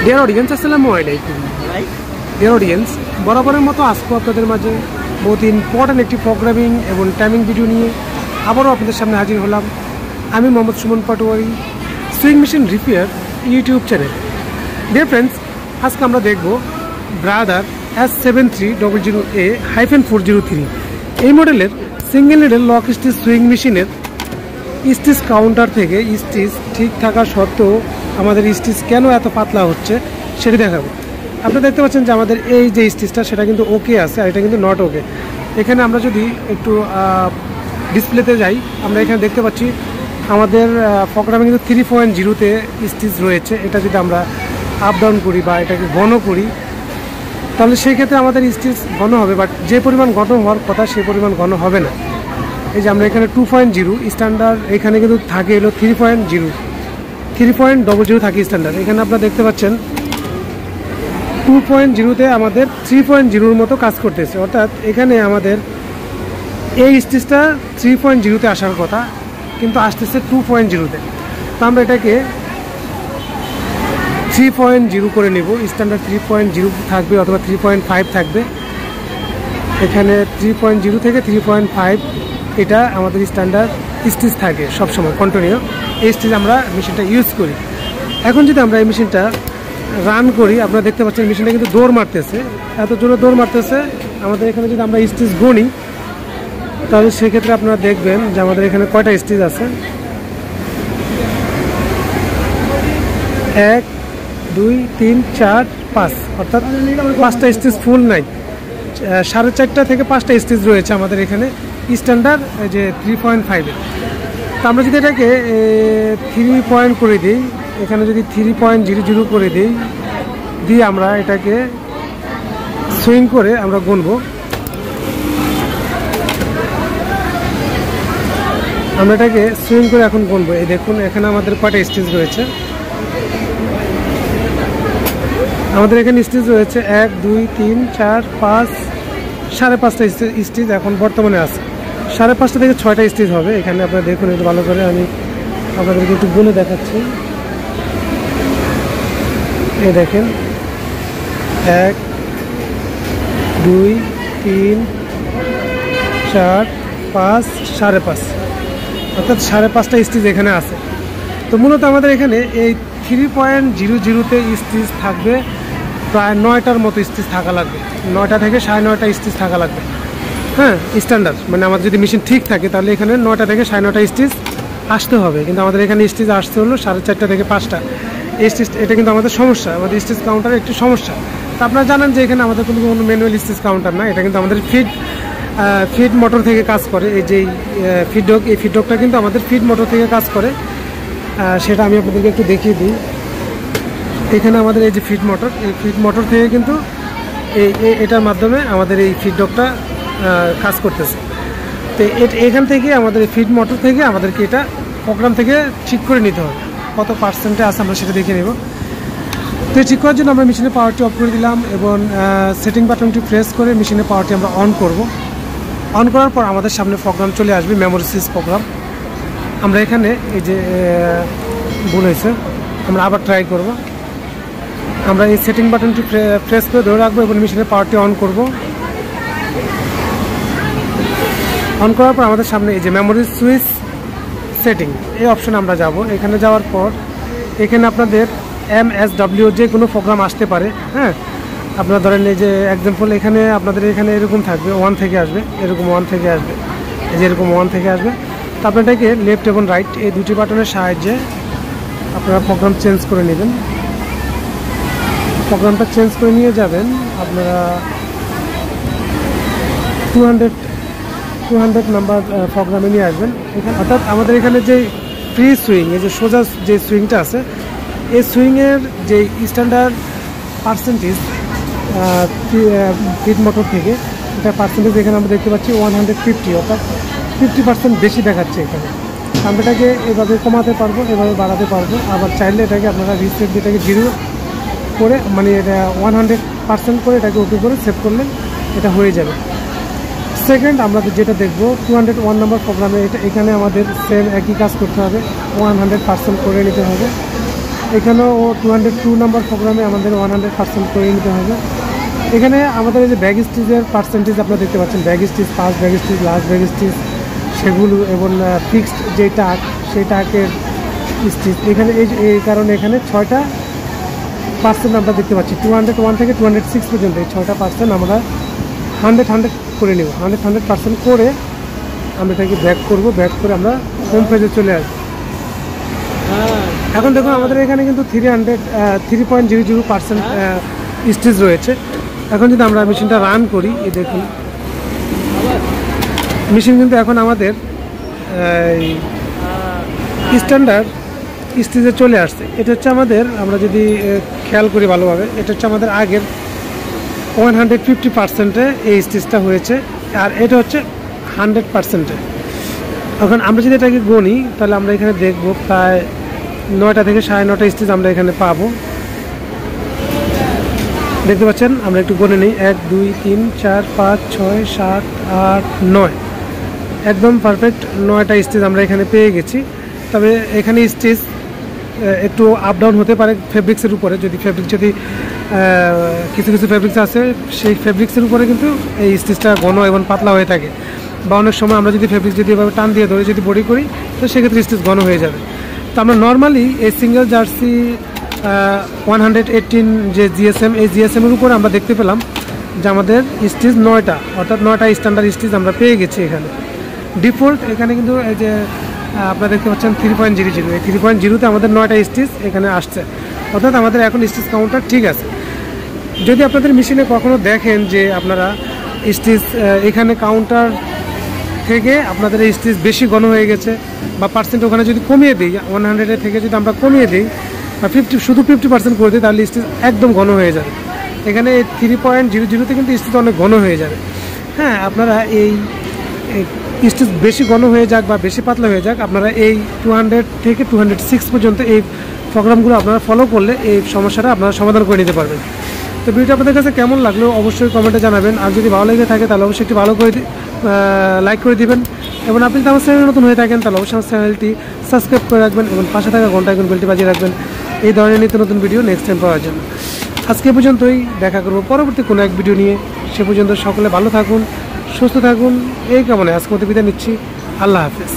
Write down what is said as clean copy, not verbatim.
Dear audience, আসসালামু আলাইকুম। Dear audience, বরাবরের মতো আজকে আপনাদের মাঝে বহুত ইম্পর্ট্যান্ট একটি প্রোগ্রামিং এবং টাইমিং ভিডিও নিয়ে আবারও আপনাদের সামনে হাজির হলাম। আমি Mohammad Suman Patwari, sewing machine repair YouTube channel. Dear friends, আজকে আমরা দেখব ব্রাদার S7300A-403 এই মডেলের single needle lock stitch sewing মেশিনের স্টিচ কাউন্টার থেকে স্টিচ ঠিক থাকা সত্ত্বেও আমাদের স্টিচ কেন এত পাতলা হচ্ছে সেটি দেখাবো। আপনারা দেখতে পাচ্ছেন যে আমাদের এই যে স্টিচটা সেটা কিন্তু ওকে আছে, আর এটা কিন্তু নট ওকে। এখানে আমরা যদি একটু ডিসপ্লেতে যাই, আমরা এখানে দেখতে পাচ্ছি আমাদের প্রোগ্রামে কিন্তু 3.0-তে স্টিচ রয়েছে। এটা যদি আমরা আপ ডাউন করি বা এটাকে ঘন করি তাহলে সেই ক্ষেত্রে আমাদের স্টিচ ঘন হবে, বাট যে পরিমাণ ঘন হওয়ার কথা সেই পরিমাণ ঘন হবে না। এই যে আমরা এখানে 2.0 স্ট্যান্ডার্ড, এখানে কিন্তু থাকে এলো 3.0 থাকে স্ট্যান্ডার্ড। এখানে আপনারা দেখতে পাচ্ছেন 2.0-তে আমাদের 3.0-র মতো কাজ করতেছে, অর্থাৎ এখানে আমাদের এই স্টিচটা 3.0-তে আসার কথা কিন্তু আসতেছে 2.0-তে। তো আমরা এটাকে 3.0 করে নেব। স্ট্যান্ডার্ড 3.0 থাকবে অথবা 3.5 থাকবে। এখানে 3.0 থেকে 3.5 এটা আমাদের স্ট্যান্ডার্ড স্টিচ থাকে সবসময় কন্টিনিউ। এই স্টিচ আমরা মেশিনটা ইউজ করি। এখন যদি আমরা এই মেশিনটা রান করি, আপনারা দেখতে পাচ্ছেন মেশিনটা কিন্তু দৌড় মারতেছে, এত জোরে দৌড় মারতেছে। আমাদের এখানে যদি আমরা স্টিচ গণি তাহলে সেক্ষেত্রে আপনারা দেখবেন যে আমাদের এখানে কয়টা স্টিচ আছে। 1 2 3 4 5, অর্থাৎ 5টা স্টিচ ফুল নাই, 4.5টা থেকে 5টা স্টিচ রয়েছে আমাদের এখানে স্ট্যান্ডার্ড যে 3.5-এর। তো আমরা যদি এটাকে 3 পয়েন্ট করে দিই, এখানে যদি 3.00 করে দিই, দিয়ে আমরা এটাকে সুইং করে আমরা গুনবো। আমরা এটাকে সুইং করে এখন গুনবো। এই দেখুন এখানে আমাদের কয়টা স্টিচ রয়েছে। আমাদের এখানে স্টিচ রয়েছে 1 2 3 4 5, 5.5টা স্টিচ এখন বর্তমানে আছে। 5.5টা থেকে 6টা স্টিচ হবে এখানে। আপনারা দেখুন একটু ভালো করে, আমি আপনাদেরকে একটু গুনে দেখাচ্ছি। এই দেখেন 1 2 3 4 5, 5.5, অর্থাৎ 5.5টা স্টিচ এখানে আছে। তো মূলত আমাদের এখানে এই 3.00-তে স্টিচ থাকবে প্রায় 9টার মতো স্টিচ থাকা লাগবে। 9টা থেকে 9.5টা স্টিচ থাকা লাগবে, হ্যাঁ, স্ট্যান্ডার্ড। মানে আমাদের যদি মেশিন ঠিক থাকে তাহলে এখানে 9টা থেকে 9.5টা স্টিচ আসতে হবে, কিন্তু আমাদের এখানে স্টিচ আসতে হলো 4.5টা থেকে 5টা স্টিচ। এটা কিন্তু আমাদের সমস্যা, আমাদের স্টিচ কাউন্টারের একটি সমস্যা। তো আপনারা জানেন যে এখানে আমাদের কোনো ম্যানুয়াল স্টিচ কাউন্টার না, এটা কিন্তু আমাদের ফিড মোটর থেকে কাজ করে। এই যে ফিডডক, এই ফিডডকটা কিন্তু আমাদের ফিড মোটর থেকে কাজ করে। সেটা আমি আপনাদেরকে একটু দেখিয়ে দিই। এখানে আমাদের এই যে ফিড মোটর, এই ফিড মোটর থেকে কিন্তু এটার মাধ্যমে আমাদের এই ফিডডকটা কাজ করতেছে। তো এখান থেকে আমাদের এই ফিড মোটর থেকে আমাদেরকে এটা প্রোগ্রাম থেকে ঠিক করে নিতে হবে কত পার্সেন্টে আছে, আমরা সেটা দেখে নেব। তো ঠিক করার জন্য আমরা মেশিনের পাওয়ারটি অফ করে দিলাম এবং সেটিং বাটনটি প্রেস করে মেশিনের পাওয়ারটি আমরা অন করব। অন করার পর আমাদের সামনে প্রোগ্রাম চলে আসবে, মেমোরি সুইচ প্রোগ্রাম। আমরা এখানে এই যে ভুল হয়েছে, আমরা আবার ট্রাই করব। আমরা এই সেটিং বাটনটি প্রেস করে ধরে রাখবো এবং মেশিনের পাওয়ারটি অন করব। অন করার পর আমাদের সামনে এই যে মেমোরি সুইচ সেটিং, এই অপশনে আমরা যাব। এখানে যাওয়ার পর এখানে আপনাদের MSW যে কোনো প্রোগ্রাম আসতে পারে, হ্যাঁ। আপনারা ধরেন এই যে এক্সাম্পল এখানে আপনাদের এখানে এরকম থাকবে 1 থেকে আসবে, এরকম 1 থেকে আসবে, এই যে এরকম 1 থেকে আসবে। তো আপনার এটাকে লেফট এবং রাইট এই দুটি বাটনের সাহায্যে আপনারা প্রোগ্রাম চেঞ্জ করে নেবেন। প্রোগ্রামটা চেঞ্জ করে নিয়ে যাবেন আপনারা 200 নাম্বার প্রোগ্রামে নিয়ে আসবেন এখানে। অর্থাৎ আমাদের এখানে যে ফ্রি সুইং, এই যে সোজা যে সুইংটা আছে, এই সুইংয়ের যে স্ট্যান্ডার্ড পার্সেন্টেজ ফিড মোটর থেকে, এটা পার্সেন্টেজ এখানে আমরা দেখতে পাচ্ছি 150, অর্থাৎ 50% বেশি দেখাচ্ছে এখানে। আমরা এটাকে এভাবে কমাতে পারবো, এভাবে বাড়াতে পারবো। আবার চাইলে এটাকে আপনারা রিসেট যেটাকে 0 করে, মানে এটা 100% করে এটাকে ওকে করে সেভ করলে এটা হয়ে যাবে। সেকেন্ড আমরা যেটা দেখবো 201 নম্বর প্রোগ্রামে, এটা এখানে আমাদের সেম একই কাজ করতে হবে, 100% করে নিতে হবে। এখানেও 202 নাম্বার প্রোগ্রামে আমাদের 100% করে নিতে হবে। এখানে আমাদের এই যে ব্যাগ স্টিচের পার্সেন্টেজ আপনারা দেখতে পাচ্ছেন, bag stitch, first bag stitch, last bag stitch, সেগুলো এবং ফিক্সড যে টাক, সেই টাকের স্টিচ এখানে এই কারণে এখানে 6% আমরা দেখতে পাচ্ছি। 201 থেকে 206 পর্যন্ত এই 6% আমরা 100 করে নেব। 100% করে আমরা এটাকে ব্যাক করব, ব্যাক করে আমরা হোম পেজে চলে আসবো। এখন দেখুন আমাদের এখানে কিন্তু 3.00% স্টিচ রয়েছে। এখন যদি আমরা মেশিনটা রান করি, এই দেখুন মেশিন কিন্তু এখন আমাদের স্ট্যান্ডার্ড স্টিচে চলে আসছে। এটা হচ্ছে আমাদের, আমরা যদি খেয়াল করি ভালোভাবে, এটা হচ্ছে আমাদের আগের 150%-এ এই স্টিচটা হয়েছে, আর এটা হচ্ছে 100%-এ। এখন আমরা যদি এটাকে গণি তাহলে আমরা এখানে দেখব প্রায় 9টা থেকে 9:30 স্টিচ আমরা এখানে পাবো। দেখতে পাচ্ছেন, আমরা একটু গণে নিই, 1 2 3 4 5 6 7 8 9, একদম পারফেক্ট 9টা স্টিচ আমরা এখানে পেয়ে গেছি। তবে এখানে স্টিচ একটু আপ ডাউন হতে পারে ফেব্রিক্সের উপরে, যদি কিছু কিছু ফেব্রিক্স আছে, সেই ফেব্রিক্সের উপরে কিন্তু এই স্টিচটা ঘন এবং পাতলা হয়ে থাকে। বা অনেক সময় আমরা যদি ফেব্রিক্স যদি এভাবে টান দিয়ে ধরে যদি বডি করি, তো সেক্ষেত্রে স্টিচ ঘন হয়ে যাবে। তো আমরা নর্মালি এই সিঙ্গেল জার্সি 118 যে জিএসএম, এই জিএসএমের উপরে আমরা দেখতে পেলাম যে আমাদের স্টিচ 9টা, অর্থাৎ 9টা স্ট্যান্ডার্ড স্টিচ আমরা পেয়ে গেছি। এখানে ডিফল্ট এখানে কিন্তু এই যে আপনারা দেখতে পাচ্ছেন 3.00, এই 3.0-তে আমাদের 9টা স্টিচ এখানে আসছে, অর্থাৎ আমাদের এখন স্টিচ কাউন্টার ঠিক আছে। যদি আপনাদের মেশিনে কখনো দেখেন যে আপনারা স্টিচ এখানে কাউন্টার থেকে আপনাদের এই স্টিচ বেশি ঘন হয়ে গেছে, বা পার্সেন্ট ওখানে যদি কমিয়ে দিই, 100 থেকে যদি আমরা কমিয়ে দিই বা শুধু 50% করে দিই, তাহলে স্টিচ একদম ঘন হয়ে যাবে। এখানে 3.00-তে কিন্তু স্টিচ অনেক ঘন হয়ে যাবে। হ্যাঁ, আপনারা এই স্টিচ বেশি ঘন হয়ে যাক বা বেশি পাতলা হয়ে যাক, আপনারা এই 200 থেকে 206 পর্যন্ত এই প্রোগ্রামগুলো আপনারা ফলো করলে এই সমস্যাটা আপনারা সমাধান করে নিতে পারবেন। তো ভিডিওটা আপনাদের কাছে কেমন লাগলো অবশ্যই কমেন্টে জানাবেন। আর যদি ভালো লেগে থাকে তাহলে অবশ্যই একটি ভালো করে লাইক করে দিবেন, এবং আপনি যদি আমার চ্যানেলে নতুন হয়ে থাকেন তাহলে অবশ্যই আমার চ্যানেলটি সাবস্ক্রাইব করে রাখবেন এবং পাশে থাকা ঘন্টা আইকন বেলটি বাজিয়ে রাখবেন এই ধরনের নিত্য নতুন ভিডিও নেক্সট টাইম পাওয়ার জন্য। আজকে পর্যন্তই, দেখা করব পরবর্তী কোনো এক ভিডিও নিয়ে। সে পর্যন্ত সকলে ভালো থাকুন, সুস্থ থাকুন, এই কামনায় আজকের মতো বিদায় নিচ্ছি। আল্লাহ হাফেজ।